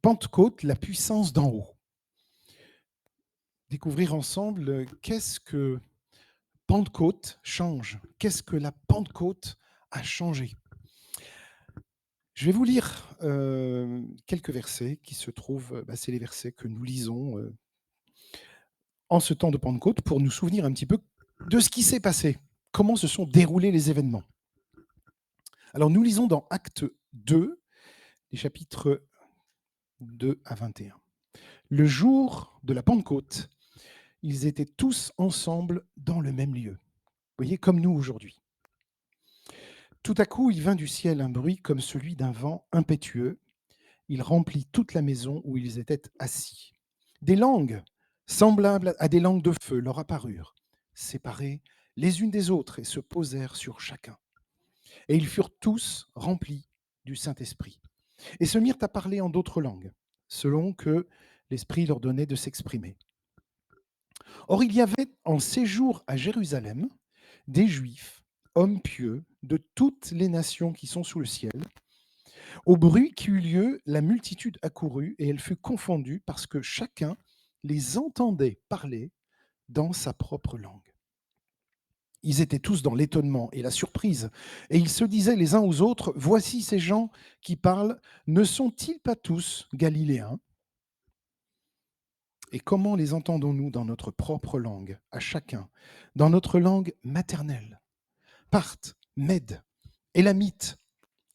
Pentecôte, la puissance d'en haut. Découvrir ensemble, qu'est-ce que Pentecôte change? Qu'est-ce que la Pentecôte a changé? Je vais vous lire, quelques versets qui se trouvent, c'est les versets que nous lisons, en ce temps de Pentecôte pour nous souvenir un petit peu de ce qui s'est passé, comment se sont déroulés les événements. Alors nous lisons dans Actes 2, les chapitres 2 à 21. Le jour de la Pentecôte, ils étaient tous ensemble dans le même lieu. Vous voyez, comme nous aujourd'hui. Tout à coup, il vint du ciel un bruit comme celui d'un vent impétueux. Il remplit toute la maison où ils étaient assis. Des langues semblables à des langues de feu leur apparurent, séparées les unes des autres, et se posèrent sur chacun. Et ils furent tous remplis du Saint-Esprit, et se mirent à parler en d'autres langues, selon que l'Esprit leur donnait de s'exprimer. Or, il y avait en séjour à Jérusalem des Juifs, hommes pieux, de toutes les nations qui sont sous le ciel. Au bruit qui eut lieu, la multitude accourut, et elle fut confondue, parce que chacun les entendait parler dans sa propre langue. Ils étaient tous dans l'étonnement et la surprise, et ils se disaient les uns aux autres: Voici ces gens qui parlent, ne sont-ils pas tous galiléens? Et comment les entendons-nous dans notre propre langue, à chacun, dans notre langue maternelle? Parthes, Mèdes, Élamites,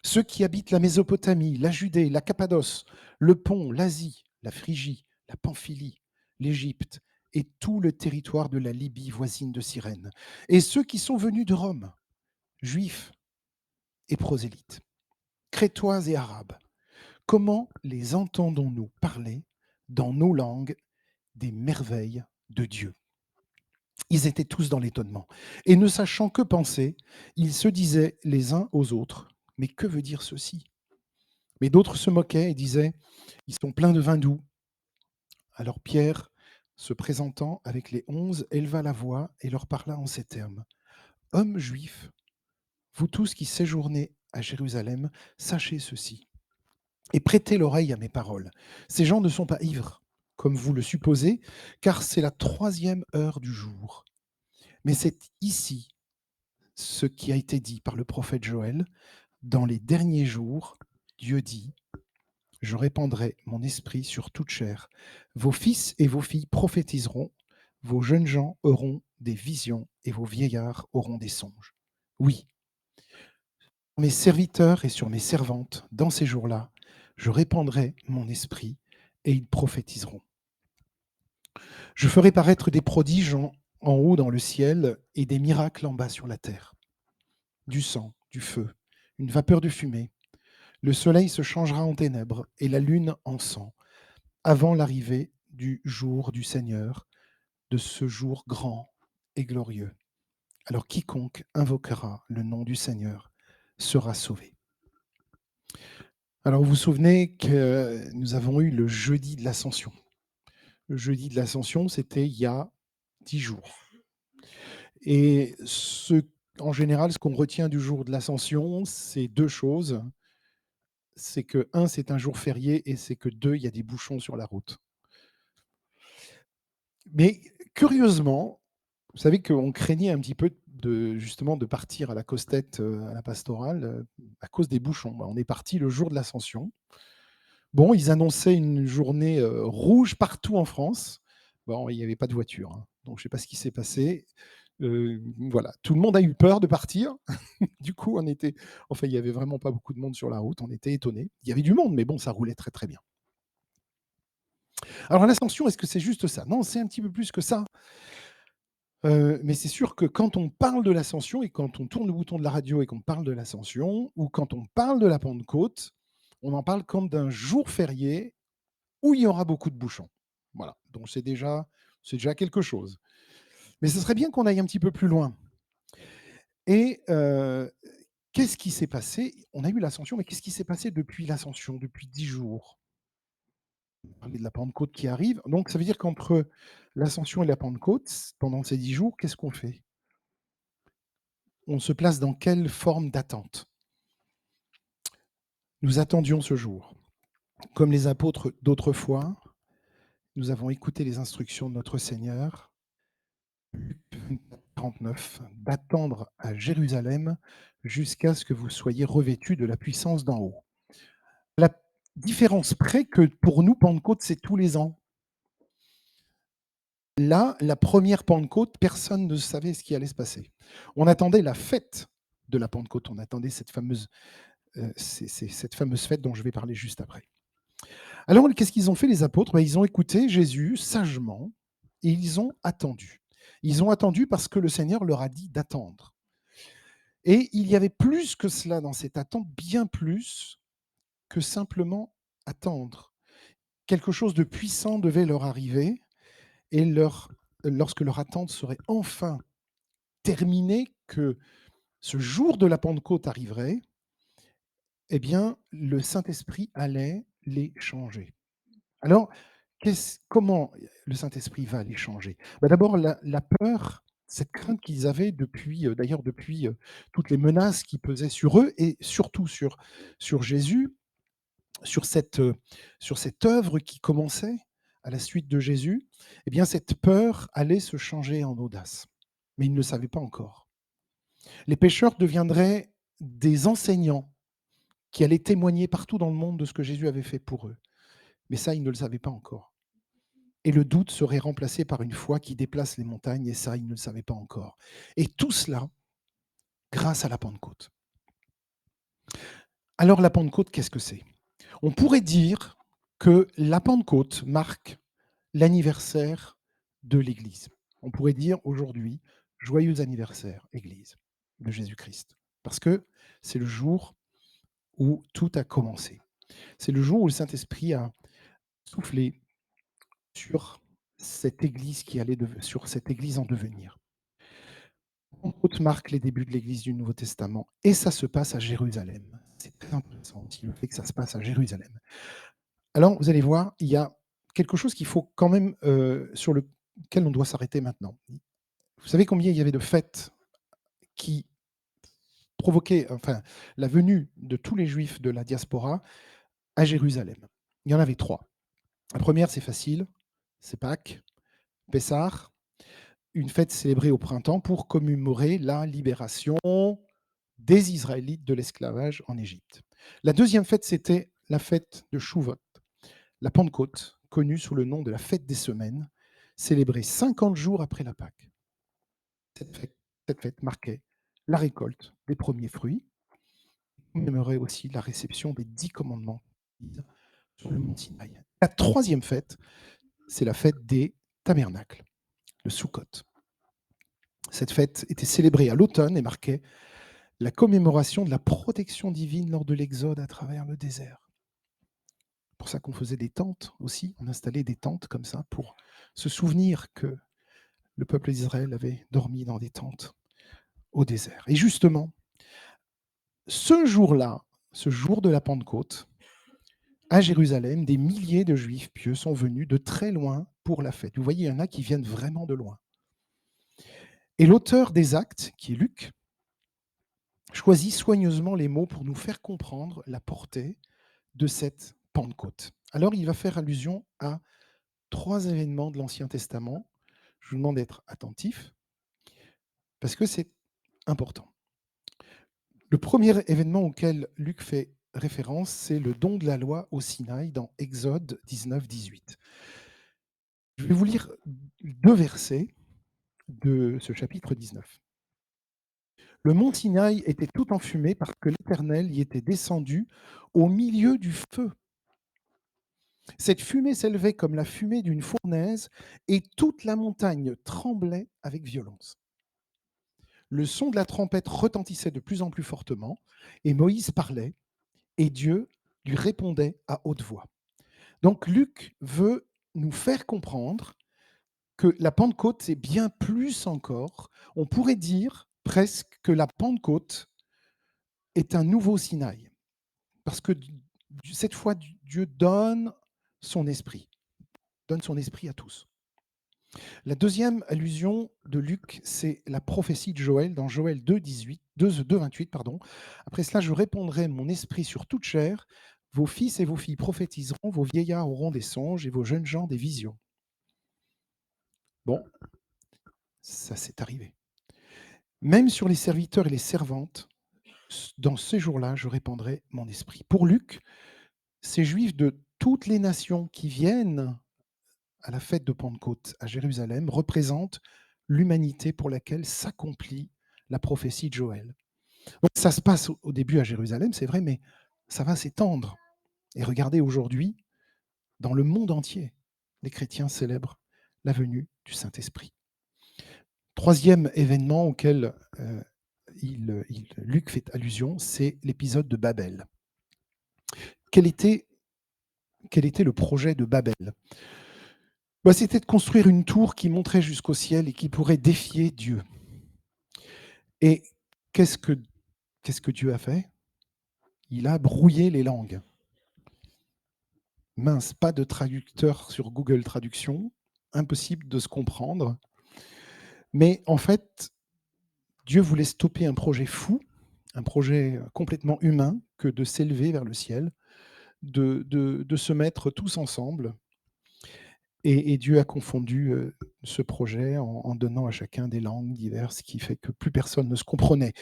ceux qui habitent la Mésopotamie, la Judée, la Cappadoce, le Pont, l'Asie, la Phrygie, la Pamphylie, l'Égypte et tout le territoire de la Libye voisine de Cyrène, et ceux qui sont venus de Rome, juifs et prosélytes, crétois et arabes, comment les entendons-nous parler dans nos langues des merveilles de Dieu? Ils étaient tous dans l'étonnement, et ne sachant que penser, ils se disaient les uns aux autres: Mais que veut dire ceci? Mais d'autres se moquaient et disaient: Ils sont pleins de vin doux. Alors Pierre, se présentant avec les 11, éleva la voix et leur parla en ces termes: Hommes juifs, vous tous qui séjournez à Jérusalem, sachez ceci et prêtez l'oreille à mes paroles. Ces gens ne sont pas ivres, comme vous le supposez, car c'est la 3e heure du jour. Mais c'est ici ce qui a été dit par le prophète Joël: Dans les derniers jours, Dieu dit: Je répandrai mon esprit sur toute chair. Vos fils et vos filles prophétiseront, vos jeunes gens auront des visions et vos vieillards auront des songes. Oui, sur mes serviteurs et sur mes servantes, dans ces jours-là, je répandrai mon esprit et ils prophétiseront. Je ferai paraître des prodiges en haut dans le ciel et des miracles en bas sur la terre. Du sang, du feu, une vapeur de fumée. Le soleil se changera en ténèbres et la lune en sang, avant l'arrivée du jour du Seigneur, de ce jour grand et glorieux. Alors quiconque invoquera le nom du Seigneur sera sauvé. Alors vous vous souvenez que nous avons eu le jeudi de l'Ascension. Le jeudi de l'Ascension, c'était il y a 10 jours. Et en général, ce qu'on retient du jour de l'Ascension, c'est 2 choses. C'est que 1, c'est un jour férié, et c'est que 2, il y a des bouchons sur la route. Mais curieusement, vous savez qu'on craignait un petit peu justement de partir à la Costette, à la pastorale, à cause des bouchons. On est parti le jour de l'Ascension. Bon, ils annonçaient une journée, rouge partout en France. Bon, il n'y avait pas de voiture, hein, donc je ne sais pas ce qui s'est passé. Voilà, tout le monde a eu peur de partir. Du coup, il y avait vraiment pas beaucoup de monde sur la route, on était étonnés. Il y avait du monde, mais bon, ça roulait très, très bien. Alors l'Ascension, est-ce que c'est juste ça? Non, c'est un petit peu plus que ça. Mais c'est sûr que quand on parle de l'Ascension et quand on tourne le bouton de la radio et qu'on parle de l'Ascension, ou quand on parle de la Pentecôte, on en parle comme d'un jour férié où il y aura beaucoup de bouchons. Voilà, donc c'est déjà quelque chose. Mais ce serait bien qu'on aille un petit peu plus loin. Et qu'est-ce qui s'est passé? On a eu l'Ascension, mais qu'est-ce qui s'est passé depuis l'Ascension, depuis 10 jours? On parlait de la Pentecôte qui arrive, donc ça veut dire qu'entre l'Ascension et la Pentecôte, pendant ces 10 jours, qu'est-ce qu'on fait? On se place dans quelle forme d'attente? Nous attendions ce jour. Comme les apôtres d'autrefois, nous avons écouté les instructions de notre Seigneur, Luc 24, 39, d'attendre à Jérusalem jusqu'à ce que vous soyez revêtus de la puissance d'en haut. La différence près que pour nous, Pentecôte, c'est tous les ans. Là, la première Pentecôte, personne ne savait ce qui allait se passer. On attendait la fête de la Pentecôte, on attendait cette fameuse, cette fameuse fête dont je vais parler juste après. Alors, qu'est-ce qu'ils ont fait les apôtres? Ils ont écouté Jésus sagement et ils ont attendu. Ils ont attendu parce que le Seigneur leur a dit d'attendre. Et il y avait plus que cela dans cette attente, bien plus que simplement attendre. Quelque chose de puissant devait leur arriver et lorsque leur attente serait enfin terminée, que ce jour de la Pentecôte arriverait, eh bien, le Saint-Esprit allait les changer. Alors, comment le Saint-Esprit va les changer? D'abord, la peur, cette crainte qu'ils avaient depuis, d'ailleurs depuis toutes les menaces qui pesaient sur eux et surtout sur Jésus, sur cette œuvre qui commençait à la suite de Jésus, eh bien, cette peur allait se changer en audace. Mais ils ne le savaient pas encore. Les pécheurs deviendraient des enseignants qui allaient témoigner partout dans le monde de ce que Jésus avait fait pour eux. Mais ça, ils ne le savaient pas encore. Et le doute serait remplacé par une foi qui déplace les montagnes, et ça, ils ne le savaient pas encore. Et tout cela grâce à la Pentecôte. Alors la Pentecôte, qu'est-ce que c'est? On pourrait dire que la Pentecôte marque l'anniversaire de l'Église. On pourrait dire aujourd'hui, joyeux anniversaire, Église, de Jésus-Christ. Parce que c'est le jour où tout a commencé. C'est le jour où le Saint-Esprit a soufflé sur cette Église sur cette Église en devenir. La Pentecôte marque les débuts de l'Église du Nouveau Testament et ça se passe à Jérusalem. C'est très intéressant aussi le fait que ça se passe à Jérusalem. Alors, vous allez voir, il y a quelque chose qu'il faut quand même, sur lequel on doit s'arrêter maintenant. Vous savez combien il y avait de fêtes qui provoquaient, enfin, la venue de tous les Juifs de la diaspora à Jérusalem? Il y en avait 3. La première, c'est facile, c'est Pâques, Pessah, une fête célébrée au printemps pour commémorer la libération des Israélites de l'esclavage en Égypte. La deuxième fête, c'était la fête de Chouvot, la Pentecôte, connue sous le nom de la fête des semaines, célébrée 50 jours après la Pâque. Cette fête marquait la récolte des premiers fruits, commémorait aussi la réception des 10 commandements sur le mont Sinaï. La troisième fête, c'est la fête des tabernacles, le Sukkot. Cette fête était célébrée à l'automne et marquait la commémoration de la protection divine lors de l'exode à travers le désert. C'est pour ça qu'on faisait des tentes aussi, on installait des tentes comme ça pour se souvenir que le peuple d'Israël avait dormi dans des tentes au désert. Et justement, ce jour-là, ce jour de la Pentecôte, à Jérusalem, des milliers de Juifs pieux sont venus de très loin pour la fête. Vous voyez, il y en a qui viennent vraiment de loin. Et l'auteur des Actes, qui est Luc, choisit soigneusement les mots pour nous faire comprendre la portée de cette Pentecôte. Alors, il va faire allusion à 3 événements de l'Ancien Testament. Je vous demande d'être attentifs parce que c'est important. Le premier événement auquel Luc fait référence, c'est le don de la loi au Sinaï dans Exode 19, 18. Je vais vous lire 2 versets de ce chapitre 19. Le mont Sinaï était tout enfumé parce que l'Éternel y était descendu au milieu du feu. Cette fumée s'élevait comme la fumée d'une fournaise et toute la montagne tremblait avec violence. Le son de la trompette retentissait de plus en plus fortement et Moïse parlait et Dieu lui répondait à haute voix. Donc Luc veut nous faire comprendre que la Pentecôte, c'est bien plus encore. On pourrait dire presque que la Pentecôte est un nouveau Sinaï. Parce que cette fois, Dieu donne son esprit à tous. La deuxième allusion de Luc, c'est la prophétie de Joël dans Joël 2, 28. Après cela, je répondrai mon esprit sur toute chair. Vos fils et vos filles prophétiseront, vos vieillards auront des songes et vos jeunes gens des visions. Bon, ça c'est arrivé. Même sur les serviteurs et les servantes, dans ces jours-là, je répandrai mon esprit. Pour Luc, ces Juifs de toutes les nations qui viennent à la fête de Pentecôte à Jérusalem représentent l'humanité pour laquelle s'accomplit la prophétie de Joël. Donc ça se passe au début à Jérusalem, c'est vrai, mais ça va s'étendre. Et regardez aujourd'hui, dans le monde entier, les chrétiens célèbrent la venue du Saint-Esprit. Troisième événement auquel Luc fait allusion, c'est l'épisode de Babel. Quel était le projet de Babel? C'était de construire une tour qui monterait jusqu'au ciel et qui pourrait défier Dieu. Et qu'est-ce que Dieu a fait? Il a brouillé les langues. Mince, pas de traducteur sur Google Traduction, impossible de se comprendre. Mais en fait, Dieu voulait stopper un projet fou, un projet complètement humain, que de s'élever vers le ciel, de se mettre tous ensemble. Et Dieu a confondu ce projet en donnant à chacun des langues diverses, ce qui fait que plus personne ne se comprenait.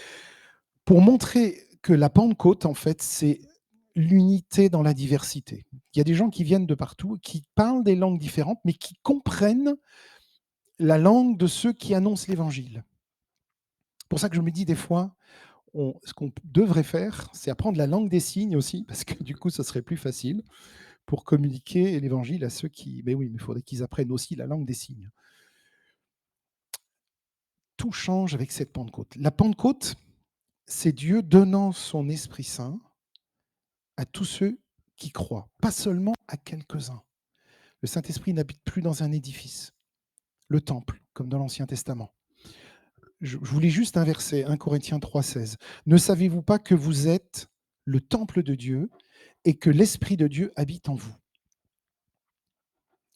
Pour montrer que la Pentecôte, en fait, c'est l'unité dans la diversité. Il y a des gens qui viennent de partout, qui parlent des langues différentes, mais qui comprennent la langue de ceux qui annoncent l'Évangile. C'est pour ça que je me dis des fois, ce qu'on devrait faire, c'est apprendre la langue des signes aussi, parce que du coup, ça serait plus facile pour communiquer l'Évangile à ceux qui... Mais oui, mais il faudrait qu'ils apprennent aussi la langue des signes. Tout change avec cette Pentecôte. La Pentecôte, c'est Dieu donnant son Esprit Saint à tous ceux qui croient, pas seulement à quelques-uns. Le Saint-Esprit n'habite plus dans un édifice, le temple, comme dans l'Ancien Testament. Je voulais juste inverser 1 Corinthiens 3,16. Ne savez-vous pas que vous êtes le temple de Dieu et que l'Esprit de Dieu habite en vous?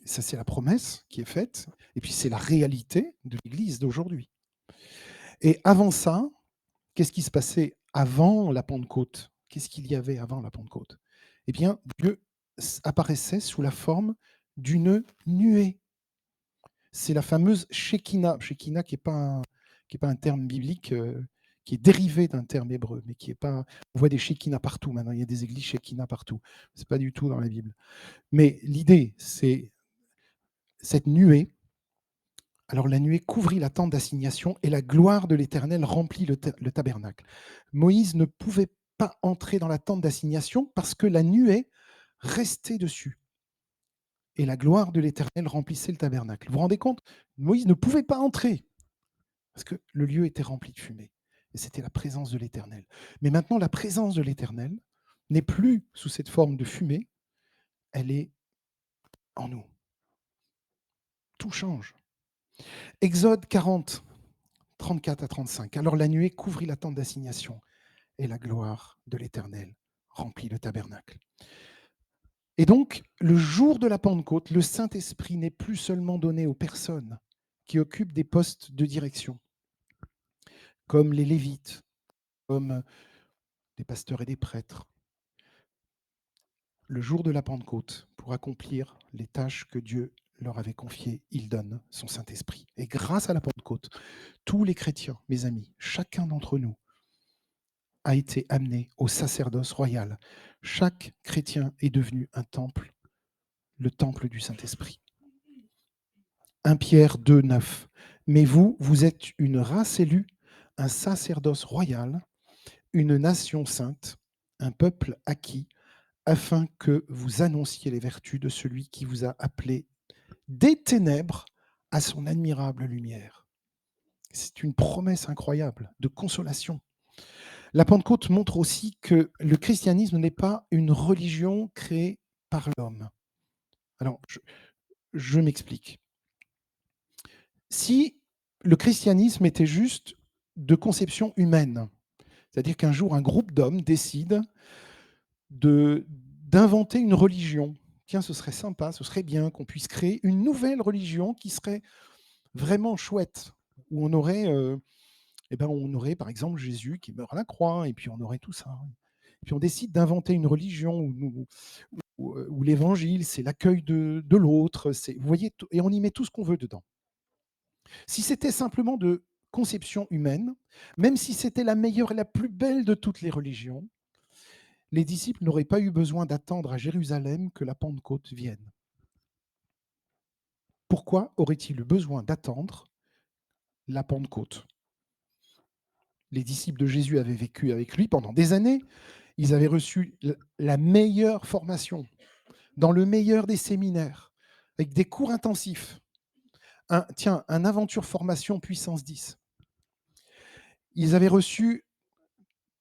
Ça, c'est la promesse qui est faite, et puis c'est la réalité de l'Église d'aujourd'hui. Et avant ça, qu'est-ce qui se passait avant la Pentecôte? Qu'est-ce qu'il y avait avant la Pentecôte? Eh bien, Dieu apparaissait sous la forme d'une nuée. C'est la fameuse Shekinah. Shekinah qui n'est pas, un terme biblique, qui est dérivé d'un terme hébreu, mais qui est pas... On voit des Shekinah partout maintenant, il y a des églises Shekinah partout. Ce n'est pas du tout dans la Bible. Mais l'idée, c'est cette nuée. Alors la nuée couvrit la tente d'assignation et la gloire de l'Éternel remplit le tabernacle. Moïse ne pouvait pas entrer dans la tente d'assignation parce que la nuée restait dessus. Et la gloire de l'Éternel remplissait le tabernacle. Vous vous rendez compte? Moïse ne pouvait pas entrer parce que le lieu était rempli de fumée. Et c'était la présence de l'Éternel. Mais maintenant, la présence de l'Éternel n'est plus sous cette forme de fumée, elle est en nous. Tout change. Exode 40, 34 à 35. Alors la nuée couvrit la tente d'assignation et la gloire de l'Éternel remplit le tabernacle. Et donc, le jour de la Pentecôte, le Saint-Esprit n'est plus seulement donné aux personnes qui occupent des postes de direction, comme les Lévites, comme des pasteurs et des prêtres. Le jour de la Pentecôte, pour accomplir les tâches que Dieu leur avait confiées, il donne son Saint-Esprit. Et grâce à la Pentecôte, tous les chrétiens, mes amis, chacun d'entre nous, a été amené au sacerdoce royal. Chaque chrétien est devenu un temple, le temple du Saint-Esprit. 1 Pierre 2, 9. Mais vous, vous êtes une race élue, un sacerdoce royal, une nation sainte, un peuple acquis, afin que vous annonciez les vertus de celui qui vous a appelé des ténèbres à son admirable lumière. C'est une promesse incroyable de consolation. La Pentecôte montre aussi que le christianisme n'est pas une religion créée par l'homme. Alors, je m'explique. Si le christianisme était juste de conception humaine, c'est-à-dire qu'un jour, un groupe d'hommes décide d'inventer une religion, tiens, ce serait sympa, ce serait bien qu'on puisse créer une nouvelle religion qui serait vraiment chouette, où on aurait par exemple Jésus qui meurt à la croix, et puis on aurait tout ça. puis on décide d'inventer une religion où l'évangile, c'est l'accueil de l'autre, vous voyez, et on y met tout ce qu'on veut dedans. Si c'était simplement de conception humaine, même si c'était la meilleure et la plus belle de toutes les religions, les disciples n'auraient pas eu besoin d'attendre à Jérusalem que la Pentecôte vienne. Pourquoi auraient-ils eu besoin d'attendre la Pentecôte? Les disciples de Jésus avaient vécu avec lui pendant des années. Ils avaient reçu la meilleure formation, dans le meilleur des séminaires, avec des cours intensifs. Un aventure formation puissance 10. Ils avaient reçu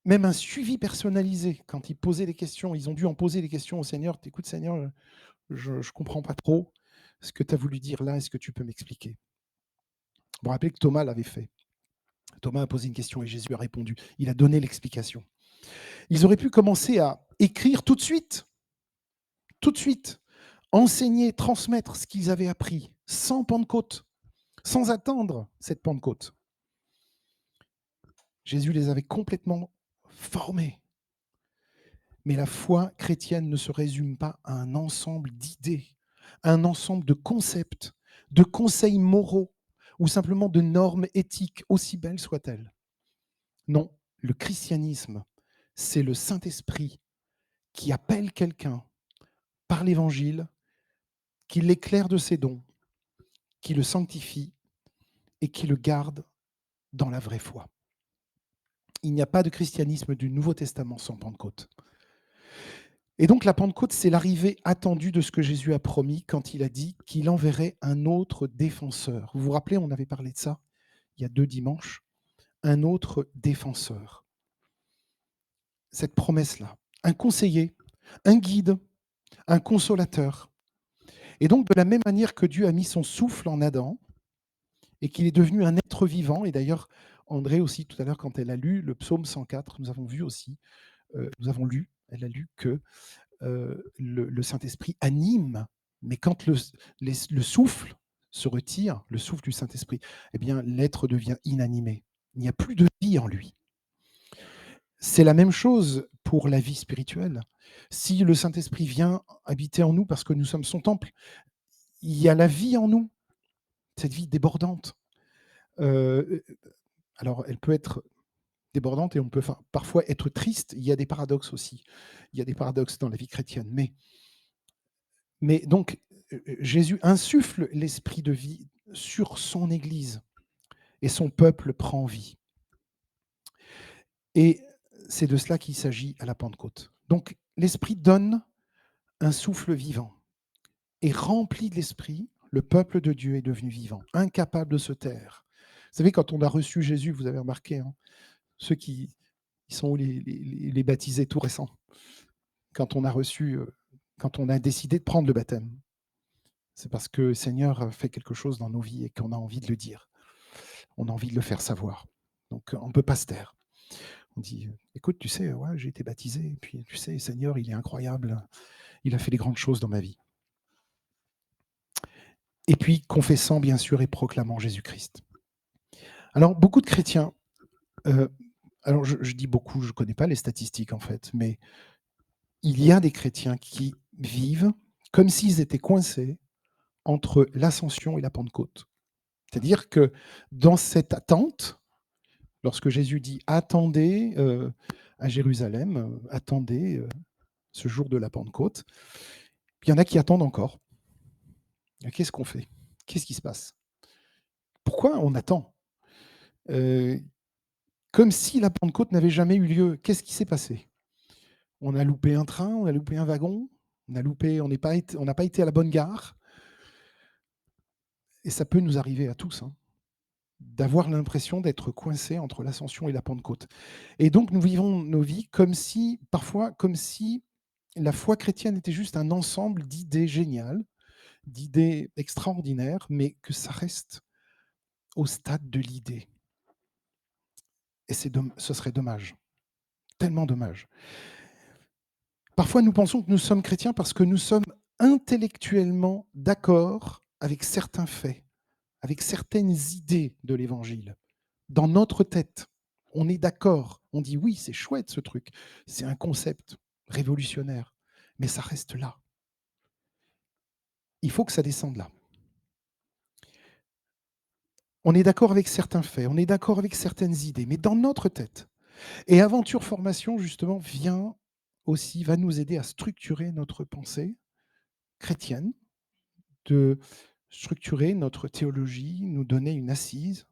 même un suivi personnalisé quand ils posaient des questions. Ils ont dû en poser des questions au Seigneur. Écoute, Seigneur, je ne comprends pas trop ce que tu as voulu dire là. Est-ce que tu peux m'expliquer? Vous vous rappelez que Thomas l'avait fait. Thomas a posé une question et Jésus a répondu. Il a donné l'explication. Ils auraient pu commencer à écrire tout de suite, enseigner, transmettre ce qu'ils avaient appris, sans Pentecôte, sans attendre cette Pentecôte. Jésus les avait complètement formés. Mais la foi chrétienne ne se résume pas à un ensemble d'idées, un ensemble de concepts, de conseils moraux ou simplement de normes éthiques, aussi belles soient-elles. Non, le christianisme, c'est le Saint-Esprit qui appelle quelqu'un par l'Évangile, qui l'éclaire de ses dons, qui le sanctifie et qui le garde dans la vraie foi. Il n'y a pas de christianisme du Nouveau Testament sans Pentecôte. Et donc la Pentecôte, c'est l'arrivée attendue de ce que Jésus a promis quand il a dit qu'il enverrait un autre défenseur. Vous vous rappelez, on avait parlé de ça il y a 2 dimanches, un autre défenseur. Cette promesse-là, un conseiller, un guide, un consolateur. Et donc de la même manière que Dieu a mis son souffle en Adam et qu'il est devenu un être vivant, et d'ailleurs André aussi tout à l'heure quand elle a lu le psaume 104, nous avons vu aussi, elle a lu que le Saint-Esprit anime, mais quand le souffle se retire, le souffle du Saint-Esprit, eh bien, l'être devient inanimé. Il n'y a plus de vie en lui. C'est la même chose pour la vie spirituelle. Si le Saint-Esprit vient habiter en nous parce que nous sommes son temple, il y a la vie en nous, cette vie débordante. Alors, elle peut être débordante et on peut parfois être triste. Il y a des paradoxes aussi. Il y a des paradoxes dans la vie chrétienne. Mais donc, Jésus insuffle l'esprit de vie sur son Église et son peuple prend vie. Et c'est de cela qu'il s'agit à la Pentecôte. Donc, l'Esprit donne un souffle vivant et rempli de l'Esprit, le peuple de Dieu est devenu vivant, incapable de se taire. Vous savez, quand on a reçu Jésus, vous avez remarqué, hein, ceux qui sont les baptisés tout récents, quand on a décidé de prendre le baptême, c'est parce que le Seigneur a fait quelque chose dans nos vies et qu'on a envie de le dire. On a envie de le faire savoir. Donc, on ne peut pas se taire. On dit, écoute, tu sais, ouais, j'ai été baptisé, et puis tu sais, Seigneur, il est incroyable. Il a fait des grandes choses dans ma vie. Et puis, confessant, bien sûr, et proclamant Jésus-Christ. Alors, beaucoup de chrétiens, alors je dis beaucoup, je ne connais pas les statistiques en fait, mais il y a des chrétiens qui vivent comme s'ils étaient coincés entre l'Ascension et la Pentecôte. C'est-à-dire que dans cette attente, lorsque Jésus dit « attendez à Jérusalem, attendez ce jour de la Pentecôte », il y en a qui attendent encore. Qu'est-ce qu'on fait? Qu'est-ce qui se passe? Pourquoi on attend? Comme si la Pentecôte n'avait jamais eu lieu. Qu'est-ce qui s'est passé? On a loupé un train, on a loupé un wagon, on n'a pas été à la bonne gare. Et ça peut nous arriver à tous, hein, d'avoir l'impression d'être coincé entre l'Ascension et la Pentecôte. Et donc nous vivons nos vies parfois comme si la foi chrétienne était juste un ensemble d'idées géniales, d'idées extraordinaires, mais que ça reste au stade de l'idée. Et ce serait dommage, tellement dommage. Parfois, nous pensons que nous sommes chrétiens parce que nous sommes intellectuellement d'accord avec certains faits, avec certaines idées de l'Évangile, dans notre tête. On est d'accord, on dit: «Oui, c'est chouette ce truc, c'est un concept révolutionnaire», mais ça reste là. Il faut que ça descende là. On est d'accord avec certains faits, on est d'accord avec certaines idées, mais dans notre tête. Et Aventure Formation, justement, va nous aider à structurer notre pensée chrétienne, de structurer notre théologie, nous donner une assise.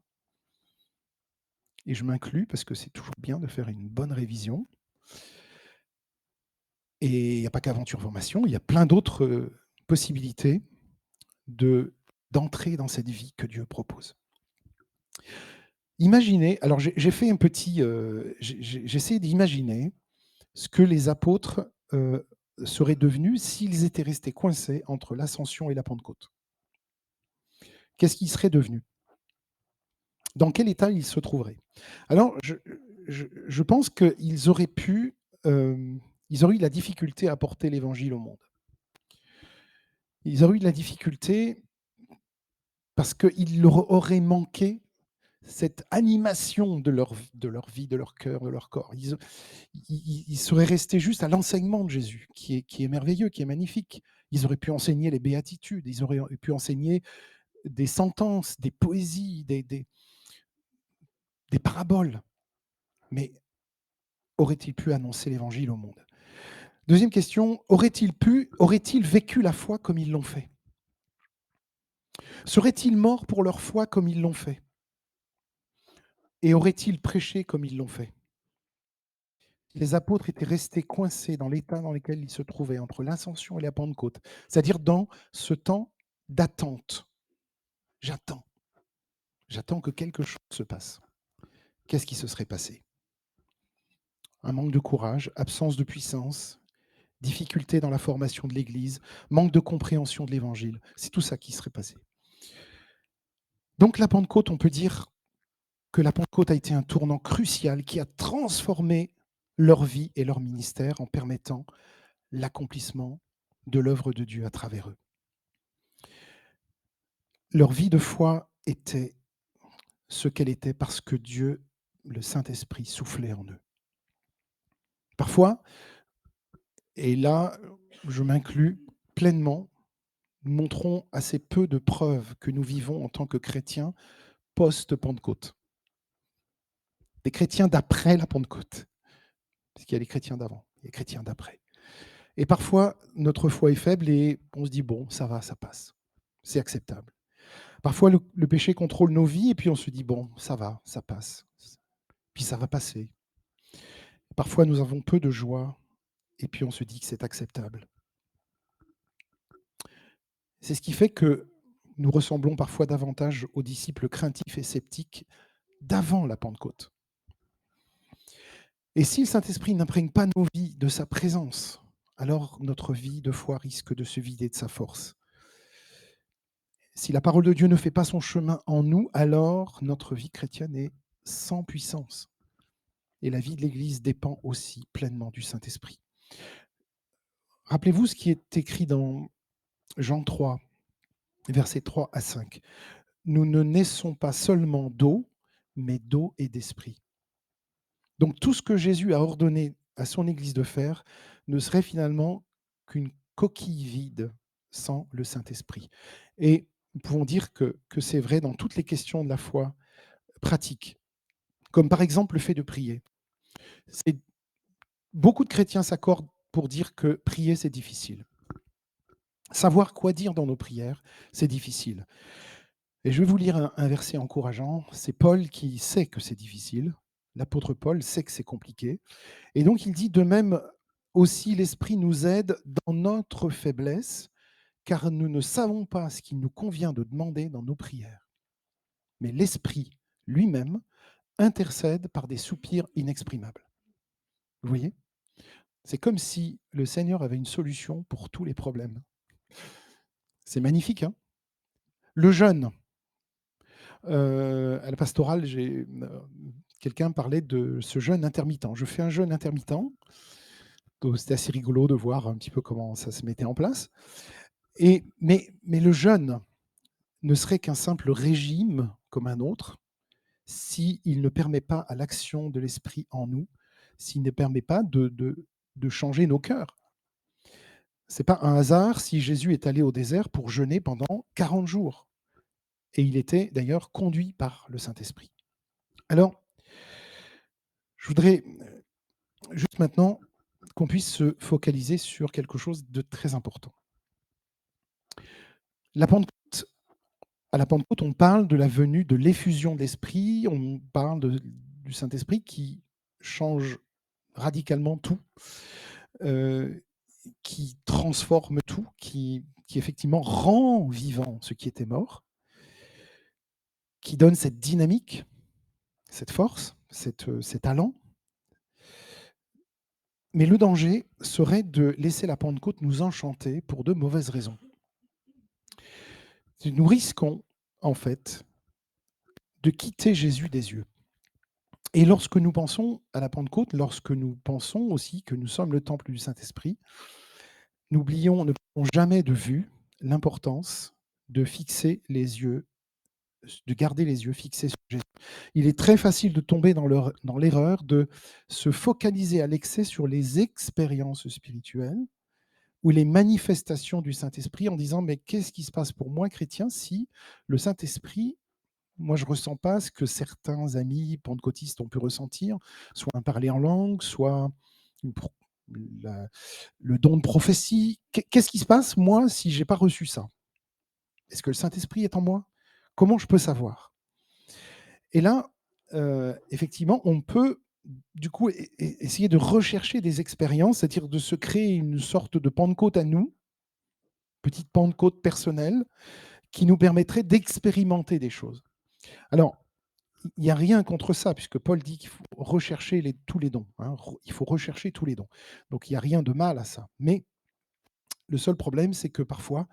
Et je m'inclus parce que c'est toujours bien de faire une bonne révision. Et il n'y a pas qu'Aventure Formation, il y a plein d'autres possibilités d'entrer dans cette vie que Dieu propose. Imaginez, alors j'ai fait un petit, j'ai essayé d'imaginer ce que les apôtres seraient devenus s'ils étaient restés coincés entre l'Ascension et la Pentecôte. Qu'est-ce qu'ils seraient devenus? Dans quel état ils se trouveraient? Alors, je pense qu'ils auraient pu, ils auraient eu de la difficulté à porter l'évangile au monde. Ils auraient eu de la difficulté parce qu'il leur aurait manqué cette animation de leur vie, de leur cœur, de leur corps. Ils seraient restés juste à l'enseignement de Jésus, qui est merveilleux, qui est magnifique. Ils auraient pu enseigner les béatitudes, ils auraient pu enseigner des sentences, des poésies, des paraboles. Mais aurait-il pu annoncer l'évangile au monde? Deuxième question, auraient-ils vécu la foi comme ils l'ont fait? Seraient-ils morts pour leur foi comme ils l'ont fait? Et auraient-ils prêché comme ils l'ont fait? Les apôtres étaient restés coincés dans l'état dans lequel ils se trouvaient entre l'Ascension et la Pentecôte, c'est-à-dire dans ce temps d'attente. J'attends. J'attends que quelque chose se passe. Qu'est-ce qui se serait passé? Un manque de courage, absence de puissance, difficulté dans la formation de l'Église, manque de compréhension de l'Évangile. C'est tout ça qui serait passé. Donc la Pentecôte, on peut dire que la Pentecôte a été un tournant crucial qui a transformé leur vie et leur ministère en permettant l'accomplissement de l'œuvre de Dieu à travers eux. Leur vie de foi était ce qu'elle était parce que Dieu, le Saint-Esprit, soufflait en eux. Parfois, et là, je m'inclus pleinement, nous montrons assez peu de preuves que nous vivons en tant que chrétiens post-Pentecôte. Des chrétiens d'après la Pentecôte. Parce qu'il y a les chrétiens d'avant, il y a les chrétiens d'après. Et parfois, notre foi est faible et on se dit, bon, ça va, ça passe. C'est acceptable. Parfois, le péché contrôle nos vies et puis on se dit, bon, ça va, ça passe. Puis ça va passer. Parfois, nous avons peu de joie et puis on se dit que c'est acceptable. C'est ce qui fait que nous ressemblons parfois davantage aux disciples craintifs et sceptiques d'avant la Pentecôte. Et si le Saint-Esprit n'imprègne pas nos vies de sa présence, alors notre vie de foi risque de se vider de sa force. Si la parole de Dieu ne fait pas son chemin en nous, alors notre vie chrétienne est sans puissance. Et la vie de l'Église dépend aussi pleinement du Saint-Esprit. Rappelez-vous ce qui est écrit dans Jean 3, versets 3 à 5. Nous ne naissons pas seulement d'eau, mais d'eau et d'esprit. Donc tout ce que Jésus a ordonné à son Église de faire ne serait finalement qu'une coquille vide sans le Saint-Esprit. Et nous pouvons dire que c'est vrai dans toutes les questions de la foi pratique, comme par exemple le fait de prier. Beaucoup de chrétiens s'accordent pour dire que prier, c'est difficile. Savoir quoi dire dans nos prières, c'est difficile. Et je vais vous lire un verset encourageant. C'est Paul qui sait que c'est difficile. L'apôtre Paul sait que c'est compliqué. Et donc il dit, de même aussi, l'Esprit nous aide dans notre faiblesse, car nous ne savons pas ce qu'il nous convient de demander dans nos prières. Mais l'Esprit lui-même intercède par des soupirs inexprimables. Vous voyez? C'est comme si le Seigneur avait une solution pour tous les problèmes. C'est magnifique, hein? Le jeûne. À la pastorale, quelqu'un parlait de ce jeûne intermittent. Je fais un jeûne intermittent, donc c'était assez rigolo de voir un petit peu comment ça se mettait en place. Mais le jeûne ne serait qu'un simple régime comme un autre s'il ne permet pas à l'action de l'Esprit en nous, s'il ne permet pas de changer nos cœurs. Ce n'est pas un hasard si Jésus est allé au désert pour jeûner pendant 40 jours. Et il était d'ailleurs conduit par le Saint-Esprit. Alors, je voudrais juste maintenant qu'on puisse se focaliser sur quelque chose de très important. La Pentecôte, à la Pentecôte, on parle de la venue de l'effusion de l'Esprit, on parle du Saint-Esprit qui change radicalement tout, qui transforme tout, qui effectivement rend vivant ce qui était mort, qui donne cette dynamique, cette force, cet allant. Mais le danger serait de laisser la Pentecôte nous enchanter pour de mauvaises raisons. Nous risquons, en fait, de quitter Jésus des yeux. Et lorsque nous pensons à la Pentecôte, lorsque nous pensons aussi que nous sommes le temple du Saint-Esprit, ne perdons jamais de vue l'importance de fixer les yeux, de garder les yeux fixés sur Jésus. Il est très facile de tomber dans l'erreur de se focaliser à l'excès sur les expériences spirituelles ou les manifestations du Saint-Esprit en disant: mais qu'est-ce qui se passe pour moi, chrétien, si le Saint-Esprit, moi je ne ressens pas ce que certains amis pentecôtistes ont pu ressentir, soit un parler en langue, soit une le don de prophétie. Qu'est-ce qui se passe, moi, si je n'ai pas reçu ça? Est-ce que le Saint-Esprit est en moi? Comment je peux savoir? Et là, effectivement, on peut du coup essayer de rechercher des expériences, c'est-à-dire de se créer une sorte de Pentecôte à nous, petite Pentecôte personnelle, qui nous permettrait d'expérimenter des choses. Alors, il n'y a rien contre ça, puisque Paul dit qu'il faut rechercher tous les dons. Hein, il faut rechercher tous les dons. Donc, il n'y a rien de mal à ça. Mais le seul problème, c'est que parfois,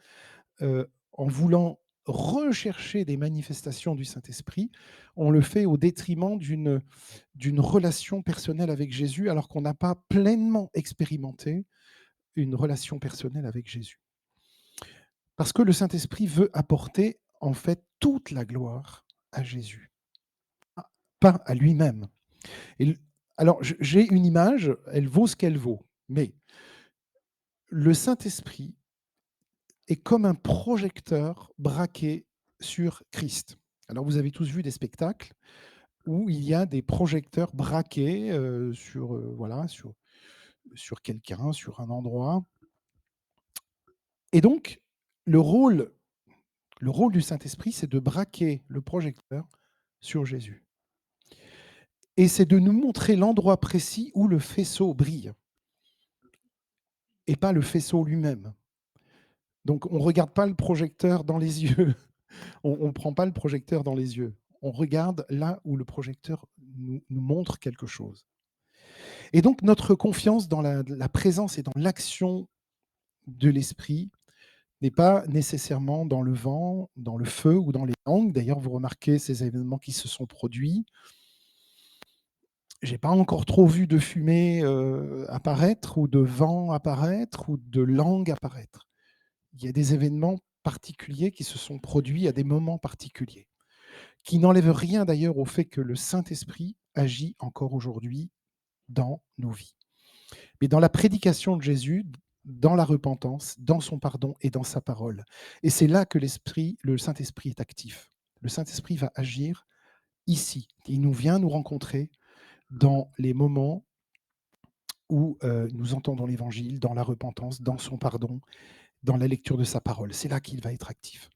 en voulant rechercher des manifestations du Saint-Esprit, on le fait au détriment d'une relation personnelle avec Jésus, alors qu'on n'a pas pleinement expérimenté une relation personnelle avec Jésus. Parce que le Saint-Esprit veut apporter en fait toute la gloire à Jésus, pas à lui-même. Et alors, j'ai une image, elle vaut ce qu'elle vaut, mais le Saint-Esprit est comme un projecteur braqué sur Christ. Alors, vous avez tous vu des spectacles où il y a des projecteurs braqués voilà, sur quelqu'un, sur un endroit. Et donc, le rôle du Saint-Esprit, c'est de braquer le projecteur sur Jésus. Et c'est de nous montrer l'endroit précis où le faisceau brille, et pas le faisceau lui-même. Donc, on ne regarde pas le projecteur dans les yeux. On ne prend pas le projecteur dans les yeux. On regarde là où le projecteur nous montre quelque chose. Et donc, notre confiance dans la présence et dans l'action de l'Esprit n'est pas nécessairement dans le vent, dans le feu ou dans les langues. D'ailleurs, vous remarquez ces événements qui se sont produits. Je n'ai pas encore trop vu de fumée apparaître, ou de vent apparaître, ou de langue apparaître. Il y a des événements particuliers qui se sont produits à des moments particuliers, qui n'enlèvent rien d'ailleurs au fait que le Saint-Esprit agit encore aujourd'hui dans nos vies. Mais dans la prédication de Jésus, dans la repentance, dans son pardon et dans sa parole. Et c'est là que le Saint-Esprit est actif. Le Saint-Esprit va agir ici. Il nous vient nous rencontrer dans les moments où nous entendons l'Évangile, dans la repentance, dans son pardon, dans la lecture de sa parole. C'est là qu'il va être actif.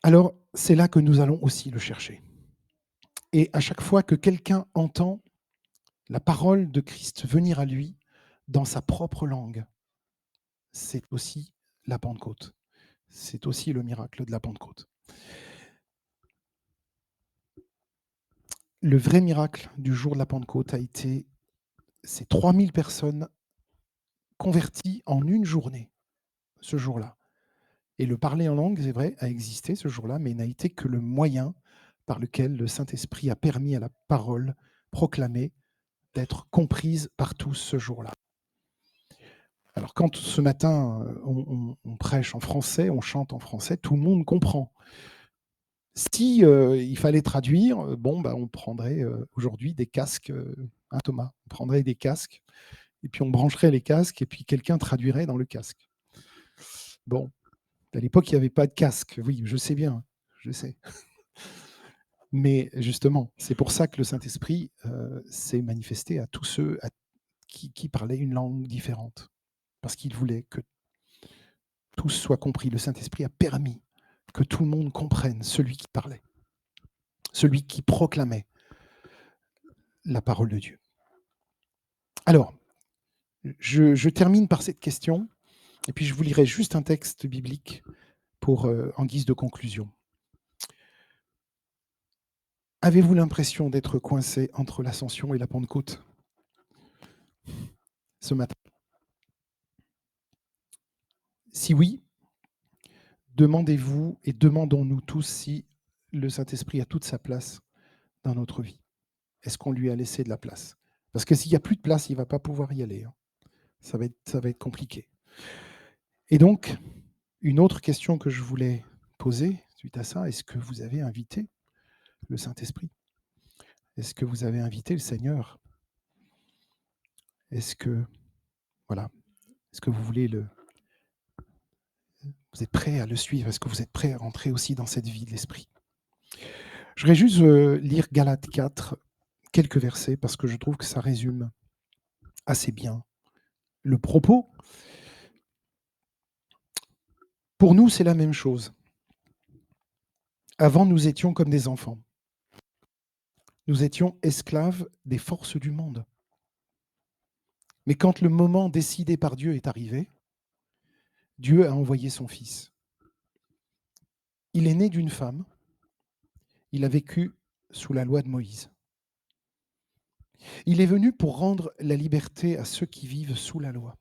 Alors, c'est là que nous allons aussi le chercher. Et à chaque fois que quelqu'un entend la parole de Christ venir à lui dans sa propre langue, c'est aussi la Pentecôte. C'est aussi le miracle de la Pentecôte. Le vrai miracle du jour de la Pentecôte a été ces 3000 personnes converties en une journée, ce jour-là. Et le parler en langue, c'est vrai, a existé ce jour-là, mais n'a été que le moyen par lequel le Saint-Esprit a permis à la parole proclamée d'être comprise par tous ce jour-là. Alors quand ce matin, on prêche en français, on chante en français, tout le monde comprend. Si il fallait traduire, on prendrait aujourd'hui des casques, hein, Thomas? On prendrait des casques et puis on brancherait les casques et puis quelqu'un traduirait dans le casque. Bon, à l'époque, il n'y avait pas de casque. Oui, je sais bien, je sais. Mais justement, c'est pour ça que le Saint-Esprit s'est manifesté à tous ceux qui parlaient une langue différente. Parce qu'il voulait que tous soient compris. Le Saint-Esprit a permis que tout le monde comprenne celui qui parlait, celui qui proclamait la parole de Dieu. Alors, je termine par cette question, et puis je vous lirai juste un texte biblique pour, en guise de conclusion. Avez-vous l'impression d'être coincé entre l'Ascension et la Pentecôte ce matin? Si oui, demandez-vous et demandons-nous tous si le Saint-Esprit a toute sa place dans notre vie. Est-ce qu'on lui a laissé de la place? Parce que s'il n'y a plus de place, il ne va pas pouvoir y aller, hein. Ça va être compliqué. Et donc, une autre question que je voulais poser suite à ça, est-ce que vous avez invité le Saint-Esprit? Est-ce que vous avez invité le Seigneur? Est-ce que, voilà, est-ce que vous êtes prêt à le suivre? Est-ce que vous êtes prêt à rentrer aussi dans cette vie de l'Esprit? Je voudrais juste lire Galates 4, quelques versets, parce que je trouve que ça résume assez bien le propos. Pour nous, c'est la même chose. Avant, nous étions comme des enfants. Nous étions esclaves des forces du monde. Mais quand le moment décidé par Dieu est arrivé, Dieu a envoyé son Fils. Il est né d'une femme. Il a vécu sous la loi de Moïse. Il est venu pour rendre la liberté à ceux qui vivent sous la loi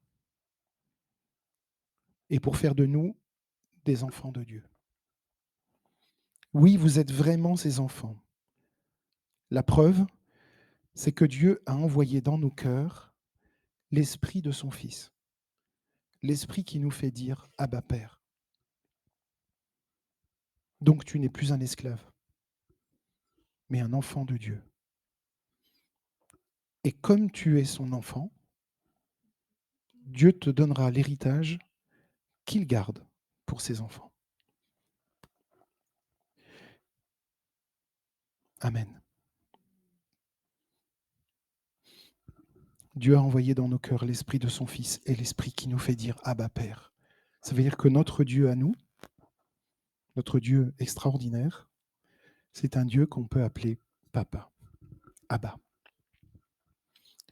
et pour faire de nous des enfants de Dieu. Oui, vous êtes vraiment ses enfants. La preuve, c'est que Dieu a envoyé dans nos cœurs l'esprit de son Fils, l'esprit qui nous fait dire « Abba, Père ». Donc tu n'es plus un esclave, mais un enfant de Dieu. Et comme tu es son enfant, Dieu te donnera l'héritage qu'il garde pour ses enfants. Amen. Dieu a envoyé dans nos cœurs l'esprit de son Fils et l'esprit qui nous fait dire « Abba, Père ». Ça veut dire que notre Dieu à nous, notre Dieu extraordinaire, c'est un Dieu qu'on peut appeler Papa, Abba.